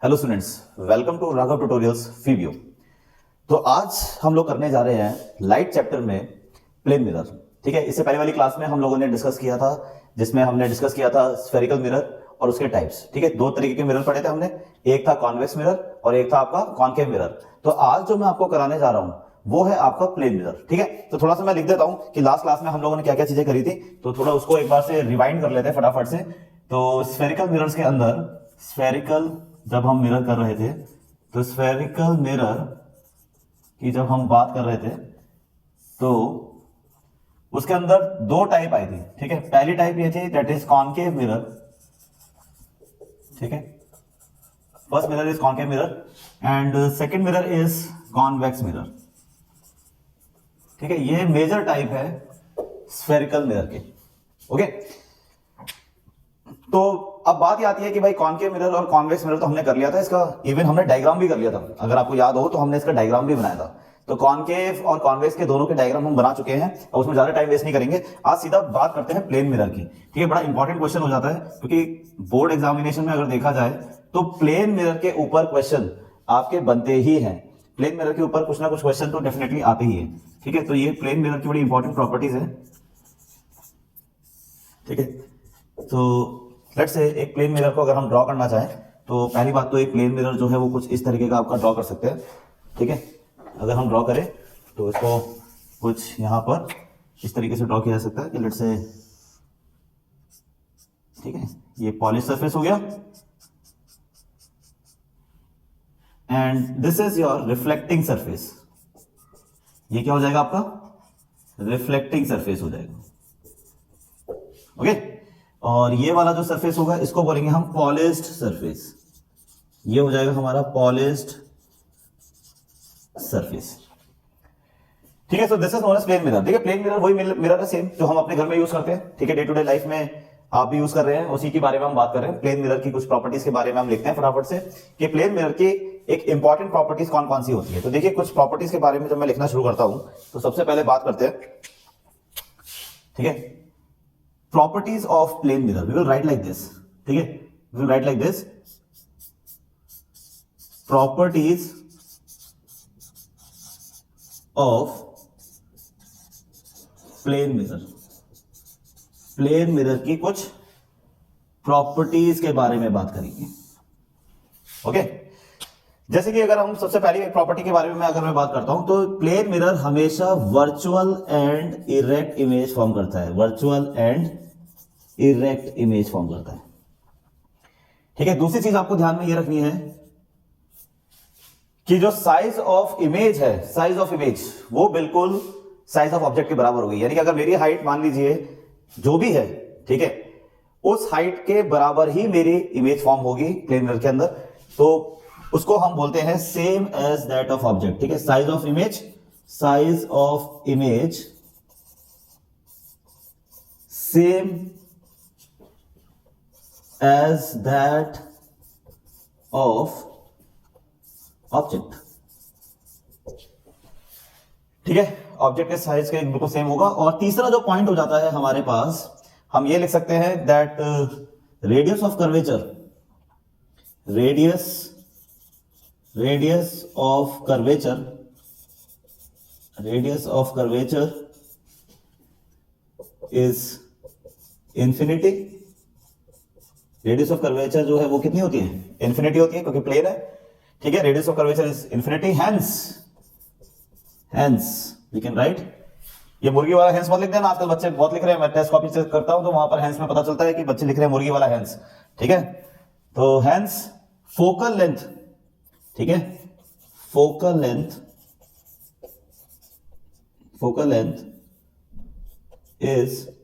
Hello students, welcome to Raghav tutorials फीव्यू। तो आज हम लोग करने जा रहे हैं लाइट चैप्टर में प्लेन मिरर। ठीक है, इससे पहले वाली क्लास में हम लोगों ने डिस्कस किया था, जिसमें हमने डिस्कस किया था स्फेरिकल मिरर और उसके टाइप्स। ठीक है, दो तरीके के मिरर पढ़े थे हमने, एक था कॉन्वेक्स मिरर और एक था आपका कॉनकेव मिरर। तो आज जो मैं आपको कराने जा रहा हूं वो है आपका प्लेन मिरर। ठीक है, तो थोड़ा सा मैं लिख देता हूं कि लास्ट क्लास में हम लोगों ने क्या क्या चीजें करी थी, तो थोड़ा उसको एक बार से रिवाइंड कर लेते हैं फटाफट से। तो स्फेरिकल मिरर्स के अंदर, स्फेरिकल जब हम मिरर कर रहे थे, तो स्फेरिकल मिरर की जब हम बात कर रहे थे तो उसके अंदर दो टाइप आई थी। ठीक है, पहली टाइप ये थी दैट इज कॉनकेव मिरर। ठीक है, first mirror is concave mirror and second mirror is convex mirror. ठीक है, ये मेजर टाइप है स्फेरिकल मिरर के। ओके, तो अब बात ये आती है कि भाई कॉनकेव मिरर और कॉन्वेक्स मिरर तो हमने कर लिया था, इसका इवन हमने डायग्राम भी कर लिया था। अगर आपको याद हो तो हमने इसका डायग्राम भी बनाया था। तो कॉनकेव और कॉन्वेक्स के दोनों के डायग्राम हम बना चुके हैं और उसमें ज्यादा टाइम वेस्ट नहीं करेंगे। आज सीधा बात करते हैं प्लेन मिरर की। ठीक है, बड़ा इंपॉर्टेंट क्वेश्चन हो जाता है क्योंकि बोर्ड एग्जामिनेशन में अगर देखा जाए तो प्लेन मिरर के ऊपर क्वेश्चन आपके बनते ही हैं। प्लेन मिरर के ऊपर कुछ ना कुछ क्वेश्चन तो डेफिनेटली आते ही है। ठीक है, तो ये प्लेन मिरर की बड़ी इंपॉर्टेंट प्रॉपर्टीज है। ठीक है, तो लेट्स से एक प्लेन मिरर को अगर हम ड्रॉ करना चाहें तो पहली बात तो एक प्लेन मिरर जो है वो कुछ इस तरीके का आपका ड्रॉ कर सकते हैं। ठीक है, अगर हम ड्रॉ करें तो इसको कुछ यहां पर इस तरीके से ड्रॉ किया जा सकता है कि लेट्स से, ठीक है, ये पॉलिश सरफेस हो गया and this is your reflecting surface. ये क्या हो जाएगा आपका रिफ्लेक्टिंग सरफेस हो जाएगा। ओके, और ये वाला जो सरफेस होगा इसको बोलेंगे हम पॉलिश्ड सरफेस। ये हो जाएगा हमारा पॉलिश्ड सरफेस। ठीक है, so this is known as plane mirror. देखिए, प्लेन मिरर वही मिरर है सेम जो हम अपने घर में यूज करते हैं। ठीक है, डे टू डे लाइफ में आप भी यूज कर रहे हैं, उसी के बारे में हम बात कर रहे हैं। प्लेन मिरर की कुछ प्रॉपर्टीज के बारे में हम लिखते हैं फटाफट से कि प्लेन मिरर की एक इंपॉर्टेंट प्रॉपर्टीज कौन कौन सी होती है। तो देखिए, कुछ प्रॉपर्टीज के बारे में जब मैं लिखना शुरू करता हूं तो सबसे पहले बात करते हैं, ठीक है, properties of plane mirror. We will write like this. ठीक है, we will write like this. Properties of plane mirror. Plane mirror की कुछ प्रॉपर्टीज के बारे में बात करेंगे। ओके, जैसे कि अगर हम सबसे पहली प्रॉपर्टी के बारे में अगर मैं बात करता हूं तो प्लेन मिरर हमेशा virtual and erect image form करता है। Virtual and erect image form करता है। ठीक है, दूसरी चीज आपको ध्यान में ये रखनी है कि जो साइज ऑफ इमेज है, साइज ऑफ इमेज वो बिल्कुल साइज ऑफ ऑब्जेक्ट के बराबर होगी। यानी कि अगर मेरी हाइट मान लीजिए जो भी है, ठीक है, उस हाइट के बराबर ही मेरी इमेज फॉर्म होगी प्लेन मिरर के अंदर, तो उसको हम बोलते हैं same as that of object. ठीक है, size of image, size of image same as that of object. ठीक है, ऑब्जेक्ट के साइज के बिल्कुल सेम होगा। और तीसरा जो पॉइंट हो जाता है हमारे पास, हम ये लिख सकते हैं that radius of curvature, radius of curvature, radius of curvature is infinity. Radius of curvature जो है वो कितनी होती है? इंफिनिटी होती है, क्योंकि प्लेन है। ठीक है, radius of curvature is infinity, hence we can write, ये मुर्गी वाला हेंस मत लिख देना, आजकल बच्चे बहुत लिख रहे हैं। मैं टेस्ट कॉपी चेक करता हूं तो वहां पर हेंस में पता चलता है कि बच्चे लिख रहे हैं मुर्गी वाला हेंस। ठीक है, तो हेंस फोकल लेंथ, ठीक है, focal length is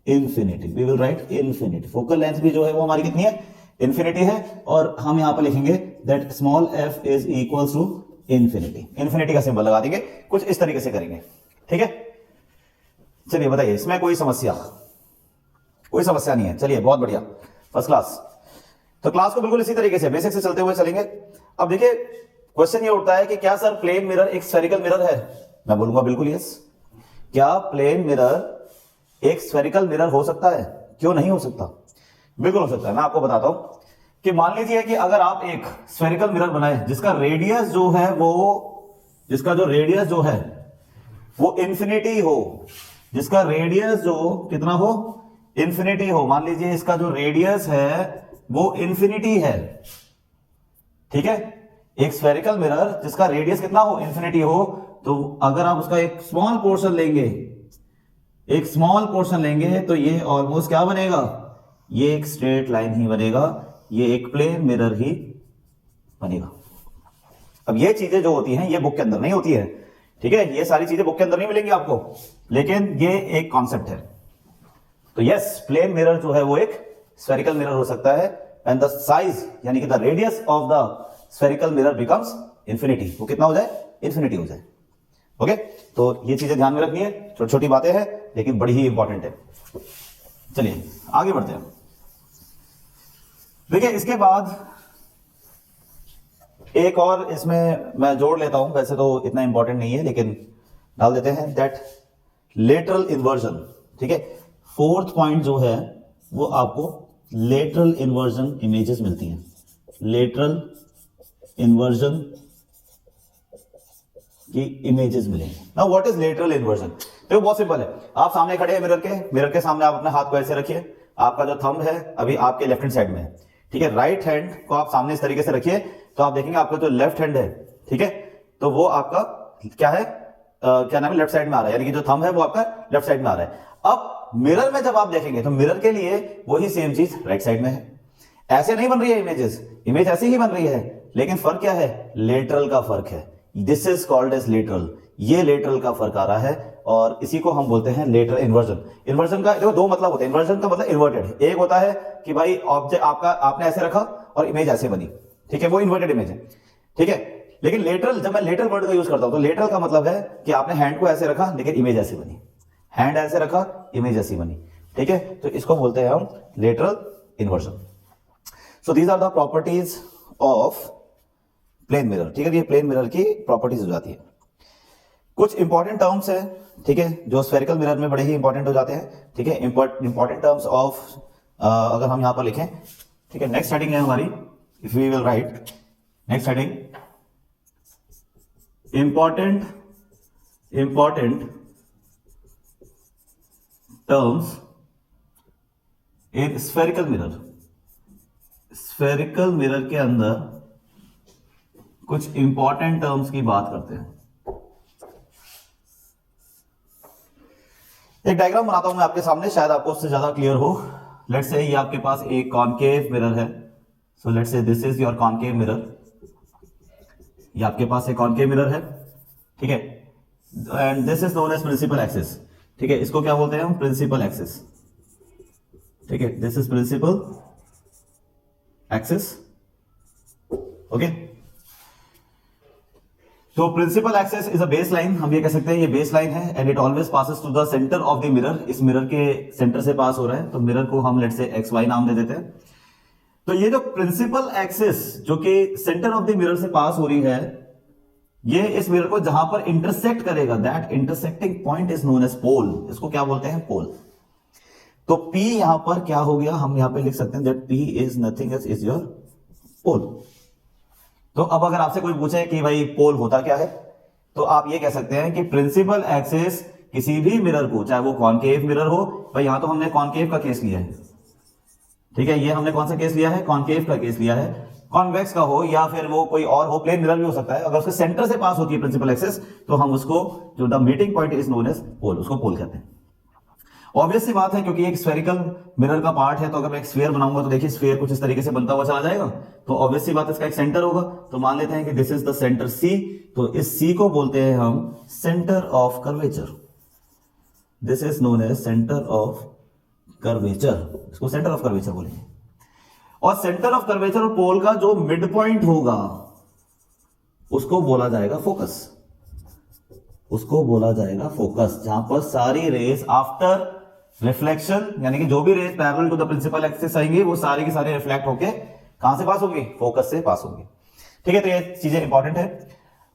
infinity. We will write infinity. Focal length भी जो है वो हमारी कितनी है? इंफिनिटी है। और हम यहां पर लिखेंगे that small f is equal to infinity. Infinity का सिंबल लगा देंगे, कुछ इस तरीके से करेंगे। ठीक है, चलिए बताइए, इसमें कोई समस्या? कोई समस्या नहीं है। चलिए, बहुत बढ़िया, फर्स्ट क्लास। तो क्लास को बिल्कुल इसी तरीके से बेसिक से चलते हुए चलेंगे। अब देखिए, क्वेश्चन ये उठता है कि क्या सर प्लेन मिरर एक स्फेरिकल मिरर है? मैं बोलूंगा बिल्कुल यस। क्या प्लेन मिरर एक स्फेरिकल मिरर हो सकता है? क्यों नहीं हो सकता? बिल्कुल हो सकता है। मैं आपको बताता हूं कि मान लीजिए कि अगर आप एक स्फेरिकल मिरर बनाए जिसका रेडियस जो है वो इंफिनिटी हो, जिसका रेडियस जो कितना हो, इंफिनिटी हो। मान लीजिए इसका जो रेडियस है वो इंफिनिटी है, ठीक है। एक स्फेरिकल मिरर जिसका रेडियस कितना हो, इंफिनिटी हो, तो अगर आप उसका एक स्मॉल पोर्शन लेंगे तो ये ऑलमोस्ट क्या बनेगा, ये एक स्ट्रेट लाइन ही बनेगा, ये एक प्लेन मिरर ही बनेगा। अब ये चीजें जो होती हैं ये बुक के अंदर नहीं होती है, ठीक है, ये सारी चीजें बुक के अंदर नहीं मिलेंगी आपको, लेकिन ये एक कॉन्सेप्ट है। तो यस, प्लेन मिरर जो है वो एक स्फेरिकल मिरर हो सकता है, एंड द साइज यानी कि the radius of the spherical mirror becomes infinity, वो कितना हो जाए, इंफिनिटी हो जाए। ओके, तो ये चीजें ध्यान में रखनी है, छोटी छोटी बातें हैं लेकिन बड़ी ही इंपॉर्टेंट है। चलिए आगे बढ़ते हैं। देखिए इसके बाद एक और इसमें मैं जोड़ लेता हूं, वैसे तो इतना इंपॉर्टेंट नहीं है लेकिन डाल देते हैं, दैट लेटरल इन्वर्जन, ठीक है। फोर्थ पॉइंट जो है वो आपको लेटरल इन्वर्जन इमेजेस मिलती हैं, लेटरल इन्वर्जन की इमेजेस मिलेंगे। Now what is lateral inversion? तो बहुत सिंपल है, आप सामने खड़े हैं मिरर के सामने आप अपने हाथ को ऐसे रखिए, आपका जो थंब है अभी आपके लेफ्ट हैंड साइड में है, ठीक है। राइट हैंड को आप सामने इस तरीके से रखिए तो आप देखेंगे आपका जो लेफ्ट हैंड है, ठीक है, तो वो आपका क्या है, क्या नाम है, लेफ्ट साइड में आ रहा है, यानी कि जो थंब है वो आपका लेफ्ट साइड में आ रहा है। अब मिरर में जब आप देखेंगे तो मिरर के लिए वही सेम चीज राइट साइड में है। ऐसे नहीं बन रही है इमेज ऐसी ही बन रही है, लेकिन फर्क क्या है, लेटरल का फर्क है। This is called as lateral, ये लेटरल का फर्क आ रहा है और इसी को हम बोलते हैं लेटरल इन्वर्जन। इन्वर्जन का देखो दो मतलब होते हैं, इन्वर्जन का मतलब इन्वर्टेड, एक होता है कि भाई ऑब्जेक्ट आपने ऐसे रखा और इमेज ऐसे बनी, ठीक है, वो इन्वर्टेड इमेज है, ठीक है। लेकिन लेटरल, जब मैं लेटरल वर्ड का यूज करता हूं तो लेटरल का मतलब है कि आपने हैंड को ऐसे रखा लेकिन इमेज ऐसी बनी, हैंड ऐसे रखा इमेज ऐसी बनी, ठीक है, तो इसको बोलते हैं हम lateral inversion. So these are the properties of plane mirror, ठीक है, ये प्लेन मिरर की प्रॉपर्टीज हो जाती है। कुछ इंपॉर्टेंट टर्म्स है, ठीक है, जो स्फेरिकल मिरर में बड़े ही इंपॉर्टेंट हो जाते हैं, ठीक है। इंपॉर्टेंट टर्म्स ऑफ अगर हम यहां पर लिखें, ठीक है, नेक्स्ट हेडिंग है हमारी, if we will write next heading, important terms in spherical mirror. Spherical mirror के अंदर कुछ इंपॉर्टेंट टर्म्स की बात करते हैं। एक डायग्राम बनाता हूं मैं आपके सामने, शायद आपको उससे ज्यादा क्लियर हो। लेट्स से ये आपके पास एक कॉनकेव मिरर है, so let's say this is your concave mirror, ये आपके पास एक कॉनकेव मिरर है, ठीक है, and this is known as principal axis, ठीक है, इसको क्या बोलते हैं हम, प्रिंसिपल एक्सिस, ठीक है, this is principal axis, okay. तो principal axis is a base line, हम ये कह सकते हैं ये बेस लाइन है, and it always passes to the centre of the mirror, इस मिरर के सेंटर से पास हो रहा है, तो मिरर को हम लेट्स से एक्स वाई नाम दे देते हैं। तो ये जो प्रिंसिपल एक्सिस जो कि सेंटर ऑफ द मिरर से पास हो रही है, ये इस मिरर को जहां पर इंटरसेक्ट करेगा, that intersecting point is known as pole, इसको क्या बोलते हैं, पोल। तो P यहां पर क्या हो गया, हम यहां पे लिख सकते हैं that P is nothing else is your pole. तो अब अगर आपसे कोई पूछे कि भाई पोल होता क्या है, तो आप ये कह सकते हैं कि प्रिंसिपल एक्सिस किसी भी मिरर को, चाहे वो कॉनकेव मिरर हो, भाई यहां तो हमने कॉनकेव का केस लिया है, ठीक है, ये हमने कौन सा केस लिया है, कॉनकेव का केस लिया है। कॉन्वेक्स का हो या फिर वो कोई और हो, प्लेन मिरर भी हो सकता है, अगर उसके सेंटर से पास होती है प्रिंसिपल एक्सिस तो हम उसको, जो the meeting point is known as pole, उसको पोल कहते हैं। ऑब्वियस सी बात है, क्योंकि एक स्फेरिकल मिरर का पार्ट है, तो अगर मैं एक स्फीयर बनाऊंगा तो देखिए स्फीयर कुछ इस तरीके से बनता हुआ चला जाएगा, तो ऑब्वियस सी बात है इसका एक सेंटर होगा, तो मान लेते हैं कि this is the centre C, तो इस C को बोलते हैं हम centre of curvature, this is known as centre of curvature, इसको सेंटर ऑफ कर्वेचर बोलेंगे। और सेंटर ऑफ कर्वेचर और पोल का जो मिड पॉइंट होगा उसको बोला जाएगा फोकस, उसको बोला जाएगा फोकस, जहां पर सारी रेस आफ्टर रिफ्लेक्शन, यानी कि जो भी rays parallel to the principal axis आएंगी वो सारी की सारी रिफ्लेक्ट होके कहां से पास होंगी, फोकस से पास होंगी, ठीक है। तो ये चीजें इंपॉर्टेंट है।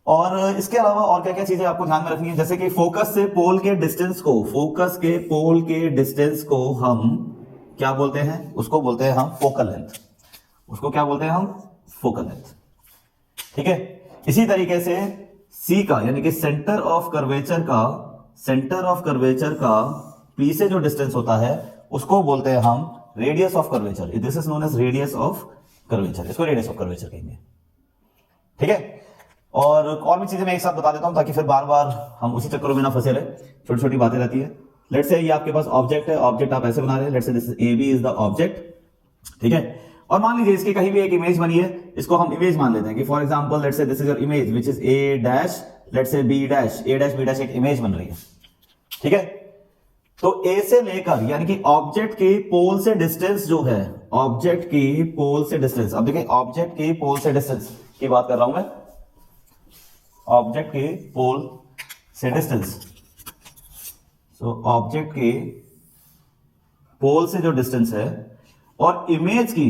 और इसके अलावा और क्या क्या चीजें आपको ध्यान में रखनी है, जैसे कि फोकस से पोल के डिस्टेंस को, फोकस के पोल के डिस्टेंस को हम क्या बोलते हैं, उसको बोलते हैं हम फोकल लेंथ, उसको क्या बोलते हैं हम? Focal length. ठीक है, इसी तरीके से सी का यानी कि सेंटर ऑफ कर्वेचर का पी से जो डिस्टेंस होता है उसको बोलते हैं हम radius of curvature. This is known as radius of curvature, इसको रेडियस ऑफ कर्वेचर कहेंगे। ठीक है, और भी चीजें मैं एक साथ बता देता हूं ताकि फिर बार बार हम उसी चक्करों में ना फंसे रहे, छोटी छोटी बातें रहती है। लेट्स से ये आपके पास ऑब्जेक्ट है, ऑब्जेक्ट आप ऐसे बना रहे हैं, let's say this is A B is the object. ठीक है, और मान लीजिए इसकी कहीं भी एक इमेज बनी है, इसको हम इमेज मान लेते हैं कि for example let's say this is your image which is A dash, let's say B dash, A dash B dash एक इमेज बन रही है। ठीक है, तो ए से लेकर यानी कि ऑब्जेक्ट के पोल से डिस्टेंस जो है, ऑब्जेक्ट की पोल से डिस्टेंस, अब देखिए ऑब्जेक्ट की पोल से डिस्टेंस की बात कर रहा हूं मैं, ऑब्जेक्ट के पोल से डिस्टेंस। सो ऑब्जेक्ट के पोल से जो डिस्टेंस है और इमेज की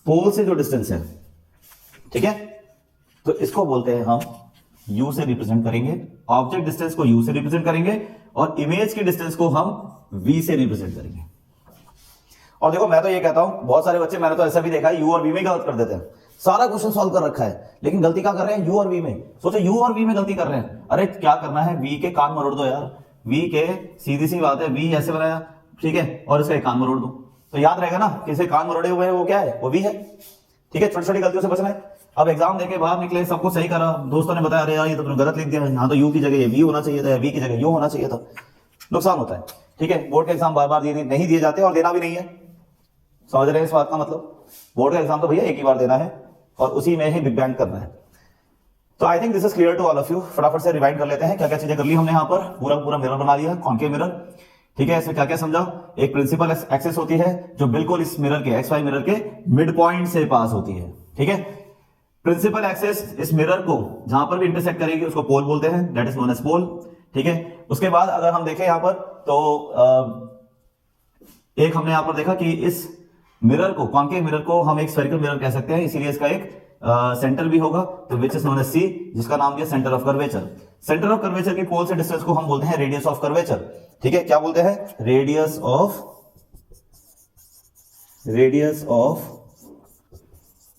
पोल से जो डिस्टेंस है, ठीक है, तो इसको बोलते हैं हम u से रिप्रेजेंट करेंगे, ऑब्जेक्ट डिस्टेंस को u से रिप्रेजेंट करेंगे और इमेज की डिस्टेंस को हम v से रिप्रेजेंट करेंगे। और देखो मैं तो ये कहता हूं, बहुत सारे बच्चे मैंने तो ऐसा भी देखा है u और v में गलत कर देते हैं। सारा क्वेश्चन सॉल्व कर रखा है लेकिन गलती क्या कर रहे हैं? u और v में। सोचो u और v में गलती कर रहे हैं, अरे क्या करना है, v के कान मरोड़ दो यार, v के सीधी सी बात है, v ऐसे बनाया, ठीक है, और इसका एक कान मरोड़ दो तो याद रहेगा ना कि इसे कान मरोड़े हुए हैं वो क्या है? वो v है। ठीक है, छोटी छोटी गलतियों से बचना है। अब एग्जाम देके बाहर निकले, सबको सही करा, दोस्तों ने बताया अरे यार ये तो तुमने गलत लिख दिया, यहाँ तो u की जगह ये v होना चाहिए था, v की जगह u होना चाहिए था, नुकसान होता है। ठीक है, बोर्ड के एग्जाम बार बार नहीं दिए जाते और देना भी नहीं है, समझ रहे हैं इस बात का मतलब? बोर्ड का एग्जाम तो भैया एक ही बार देना है और उसी में ही बिग बैंग करना है। तो I think this is clear to all of you. फटाफट से रिवाइंड कर लेते हैं क्या क्या चीजें कर ली हमने यहाँ पर। पूरा मिरर बना लिया, कॉन्केव मिरर। ठीक है, इसमें क्या क्या समझा? एक प्रिंसिपल एक्सिस होती है जो बिल्कुल इस मिरर के एक्स वाई मिरर के मिड पॉइंट से पास होती है। ठीक है, प्रिंसिपल एक्सिस इस मिरर को जहां पर भी इंटरसेक्ट करेगी उसको पोल बोलते हैं, दैट इज नोन एज पोल। ठीक है, उसके बाद अगर हम देखें यहां पर तो एक हमने यहां पर देखा कि इस मिरर को, कॉन्केव मिरर को हम एक स्फेरिकल मिरर कह सकते हैं, इसीलिए इसका एक सेंटर भी होगा, तो विच इज नोन एज सी, जिसका नाम दिया centre of curvature. Centre of curvature की पोल से डिस्टेंस को हम बोलते हैं रेडियस ऑफ कर्वेचर। ठीक है, क्या बोलते हैं? Radius of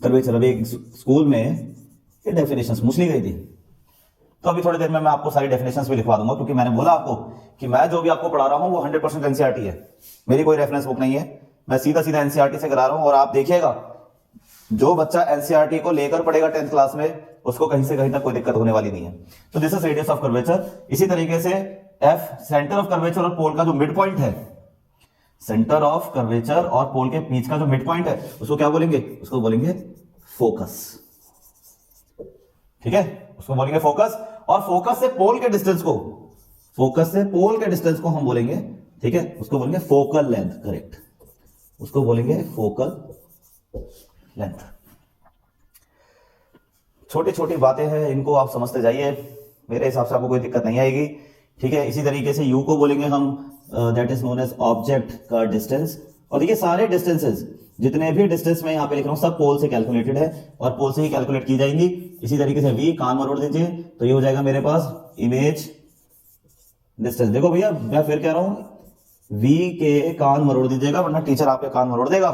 curvature. अभी एक स्कूल में ये डेफिनेशंस पूछ ली गई थी, तो अभी थोड़ी देर में मैं आपको सारी डेफिनेशंस भी लिखवा दूंगा, क्योंकि मैंने बोला आपको कि मैं जो भी आपको पढ़ा रहा हूं वो 100% एनसीईआरटी है, मेरी कोई रेफरेंस बुक नहीं है, मैं सीधा सीधा एनसीईआरटी से करा रहा हूं। और आप देखिएगा जो बच्चा एनसीईआरटी को लेकर पढ़ेगा 10th क्लास में, उसको कहीं से कहीं तक कोई दिक्कत होने वाली नहीं है। तो this is radius of curvature. इसी तरीके से एफ, सेंटर ऑफ कर्वेचर और पोल का जो मिड पॉइंट है, सेंटर ऑफ कर्वेचर और पोल के बीच का जो मिड पॉइंट है उसको क्या बोलेंगे? उसको बोलेंगे फोकस। ठीक है, उसको बोलेंगे फोकस। और फोकस से पोल के डिस्टेंस को हम बोलेंगे, ठीक है, उसको बोलेंगे फोकल लेंथ। करेक्ट, उसको बोलेंगे फोकल लेंथ। छोटी छोटी बातें हैं, इनको आप समझते जाइए, मेरे हिसाब से आपको कोई दिक्कत नहीं आएगी। ठीक है, इसी तरीके से u को बोलेंगे हम, that is known as object का डिस्टेंस। और ये सारे डिस्टेंसेस, जितने भी डिस्टेंस मैं यहाँ पे लिख रहा हूँ, सब पोल से कैलकुलेटेड है और पोल से ही कैलकुलेट की जाएंगी। इसी तरीके से v कान मरोड़ दीजिए तो ये हो जाएगा मेरे पास इमेज डिस्टेंस। देखो भैया मैं फिर कह रहा हूं, v के कान मरोड़ दीजिएगा वरना टीचर आपके कान मरोड़ देगा।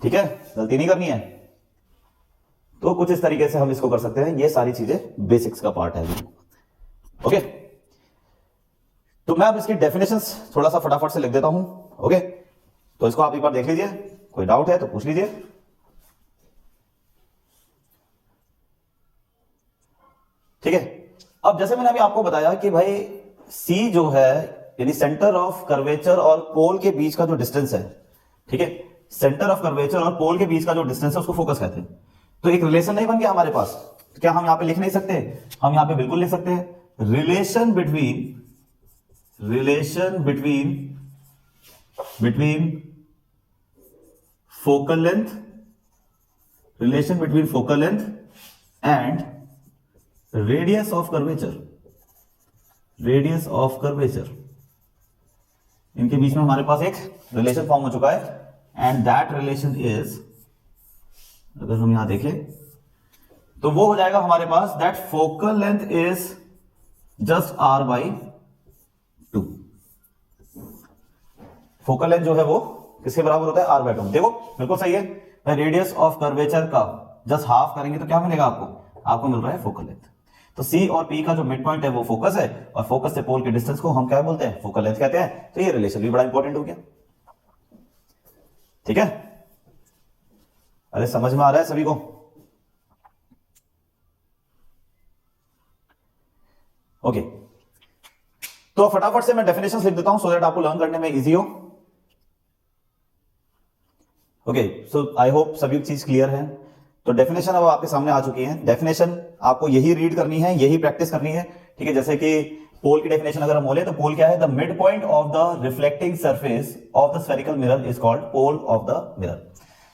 ठीक है, गलती नहीं करनी है। तो कुछ इस तरीके से हम इसको कर सकते हैं, ये सारी चीजें बेसिक्स का पार्ट है। ओके, तो मैं अब इसकी डेफिनेशंस थोड़ा सा फटाफट से लिख देता हूं। ओके, तो इसको आप एक बार देख लीजिए, कोई डाउट है तो पूछ लीजिए। ठीक है, अब जैसे मैंने अभी आपको बताया कि भाई C जो है यानी सेंटर ऑफ कर्वेचर और पोल के बीच का जो डिस्टेंस है, ठीक है, सेंटर ऑफ कर्वेचर और पोल के बीच का जो डिस्टेंस है उसको फोकस कहते हैं। तो एक रिलेशन नहीं बन गया हमारे पास, तो क्या हम यहां पे लिख नहीं सकते? हम यहां पे बिल्कुल लिख सकते हैं, relation between focal length and radius of curvature. इनके बीच में हमारे पास एक रिलेशन फॉर्म हो चुका है, एंड दैट रिलेशन इज, अगर हम यहां देखें तो वो हो जाएगा हमारे पास, that focal length is just r/2। Focal length जो है वो किसके बराबर होता है, r/2। देखो बिल्कुल सही है, रेडियस ऑफ कर्वेचर का जस्ट हाफ करेंगे तो क्या मिलेगा आपको मिल रहा है फोकल लेंथ। तो C और P का जो मिड पॉइंट है वो फोकस है, और फोकस से पोल के डिस्टेंस को हम क्या बोलते हैं, फोकल लेंथ कहते हैं। तो ये रिलेशन भी बड़ा इंपॉर्टेंट हो गया। ठीक है, अरे समझ में आ रहा है सभी को? ओके, तो फटाफट से मैं डेफिनेशंस लिख देता हूं सो दैट आपको लर्न करने में इजी हो। ओके, सो आई होप सभी चीज क्लियर है। तो डेफिनेशन अब आपके सामने आ चुकी है। डेफिनेशन आपको यही रीड करनी है, यही प्रैक्टिस करनी है। ठीक है, जैसे कि पोल की डेफिनेशन अगर हम बोले तो पोल क्या है, the mid point of the reflecting surface of the spherical mirror is called pole of the mirror.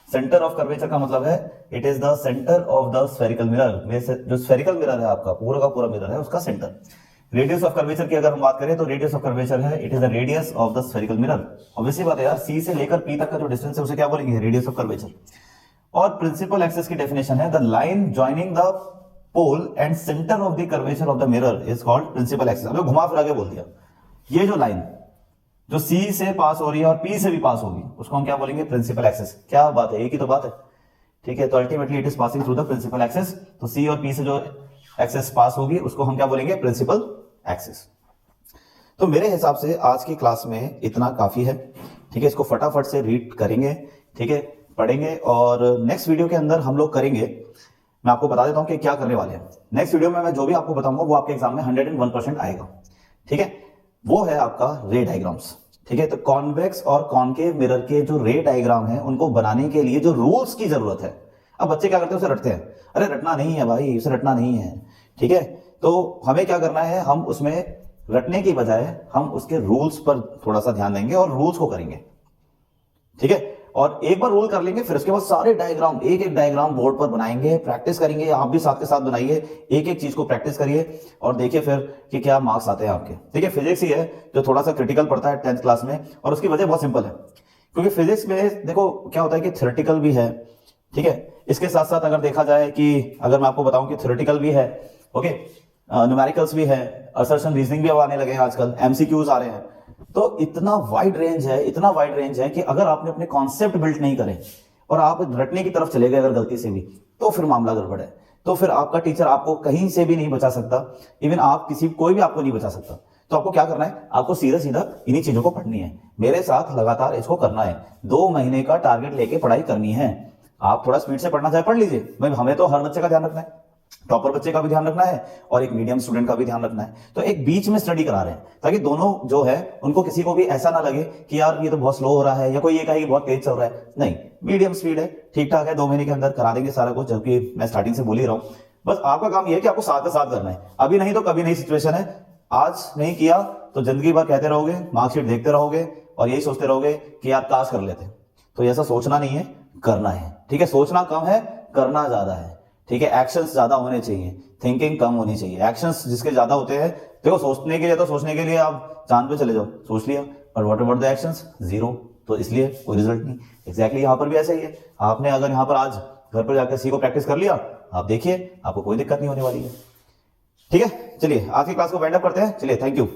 Centre of curvature का मतलब है it is the centre of the spherical mirror. जो स्फेरिकल मिरर है आपका पूरा का पूरा मिरर है उसका सेंटर। रेडियस ऑफ कर्वेचर की अगर हम बात करें तो रेडियस ऑफ कर्वेचर है it is the radius of the spherical mirror. Obviously बात है यार, सी से लेकर पी तक का जो डिस्टेंस है उसे क्या बोलेंगे, रेडियस ऑफ कर्वेचर। और प्रिंसिपल एक्सिस की डेफिनेशन है the line joining the pole and centre of the curvature of the mirror is called principal axis. अब घुमा फिरा के बोल दिया, ये जो लाइन जो सी से पास हो रही है और पी से भी पास होगी उसको हम क्या बोलेंगे, प्रिंसिपल एक्सिस। क्या बात है, एक ही तो बात है। ठीक है, तो ultimately it is passing through the principal axis. तो सी और पी से जो एक्सिस पास होगी उसको हम क्या बोलेंगे, प्रिंसिपल एक्सिस। तो मेरे हिसाब से आज की क्लास में इतना काफी है। ठीक है, इसको फटाफट से रीड करेंगे, ठीक है, पढ़ेंगे, और नेक्स्ट वीडियो के अंदर हम लोग करेंगे, मैं आपको बता देता हूं कि क्या करने वाले हैं। नेक्स्ट वीडियो में मैं जो भी आपको बताऊंगा वो आपके एग्जाम में 101% आएगा। ठीक है, वो है आपका रे डायग्राम्स। ठीक है, तो कॉन्वेक्स और कॉनकेव मिरर के जो रे डायग्राम है उनको बनाने के लिए जो रूल्स की जरूरत है। अब बच्चे क्या करते हैं, उसे रटते हैं। अरे रटना नहीं है भाई, उसे रटना नहीं है। ठीक है, तो हमें क्या करना है, हम उसमें रटने की बजाय हम उसके रूल्स पर थोड़ा सा ध्यान देंगे और रूल्स को करेंगे। ठीक है, और एक बार रूल कर लेंगे फिर उसके बाद सारे डायग्राम एक एक डायग्राम बोर्ड पर बनाएंगे, प्रैक्टिस करेंगे। आप भी साथ के साथ बनाइए, एक एक चीज को प्रैक्टिस करिए और देखिए फिर कि क्या मार्क्स आते हैं आपके। ठीक है, फिजिक्स ही है जो थोड़ा सा क्रिटिकल पड़ता है 10th क्लास में, और उसकी वजह बहुत सिंपल है क्योंकि फिजिक्स में देखो क्या होता है कि थ्योरेटिकल भी है। ठीक है, इसके साथ साथ अगर देखा जाए कि अगर मैं आपको बताऊं कि थ्योरेटिकल भी है, ओके, न्यूमेरिकल्स भी है, असर्शन रीजनिंग भी अब आने लगे हैं आजकल, एमसीक्यूज आ रहे हैं। तो इतना वाइड रेंज है, इतना वाइड रेंज है कि अगर आपने अपने कॉन्सेप्ट बिल्ड नहीं करे और आप रटने की तरफ चले गए अगर गलती से भी, तो फिर मामला गड़बड़ है। तो फिर आपका टीचर आपको कहीं से भी नहीं बचा सकता, इवन आप कोई भी आपको नहीं बचा सकता। तो आपको क्या करना है, आपको सीधा सीधा इन्हीं चीजों को पढ़नी है, मेरे साथ लगातार इसको करना है। 2 महीने का टारगेट लेके पढ़ाई करनी है। आप थोड़ा स्पीड से पढ़ना चाहे पढ़ लीजिए, भाई हमें तो हर बच्चे का ध्यान रखना है, टॉपर बच्चे का भी ध्यान रखना है और एक मीडियम स्टूडेंट का भी ध्यान रखना है। तो एक बीच में स्टडी करा रहे हैं ताकि दोनों जो है उनको किसी को भी ऐसा ना लगे कि यार ये तो बहुत स्लो हो रहा है या कोई ये कहे कि बहुत तेज चल रहा है। नहीं, मीडियम स्पीड है, ठीक ठाक है। 2 महीने के अंदर करा देंगे सारा कुछ, जबकि मैं स्टार्टिंग से बोल ही रहा हूं। बस आपका काम ये है कि आपको साथ के साथ करना है, अभी नहीं तो कभी नहीं सिचुएशन है। आज नहीं किया तो जिंदगी भर कहते रहोगे, मार्कशीट देखते रहोगे और यही सोचते रहोगे कि यार काश कर लेते। तो ऐसा सोचना नहीं है, करना है। ठीक है, सोचना कम है, करना ज्यादा है। ठीक है, एक्शंस ज्यादा होने चाहिए, थिंकिंग कम होनी चाहिए। एक्शंस जिसके ज्यादा होते हैं, देखो सोचने के लिए तो सोचने के लिए आप चांद पे चले जाओ, सोच लिया, और what about the actions, zero. तो इसलिए कोई रिजल्ट नहीं। एग्जैक्टली यहाँ पर भी ऐसा ही है। आपने अगर यहाँ पर आज घर पर जाकर सी को प्रैक्टिस कर लिया, आप देखिए आपको कोई दिक्कत नहीं होने वाली है। ठीक है, चलिए आज की क्लास को वाइंड अप करते हैं। चलिए, थैंक यू।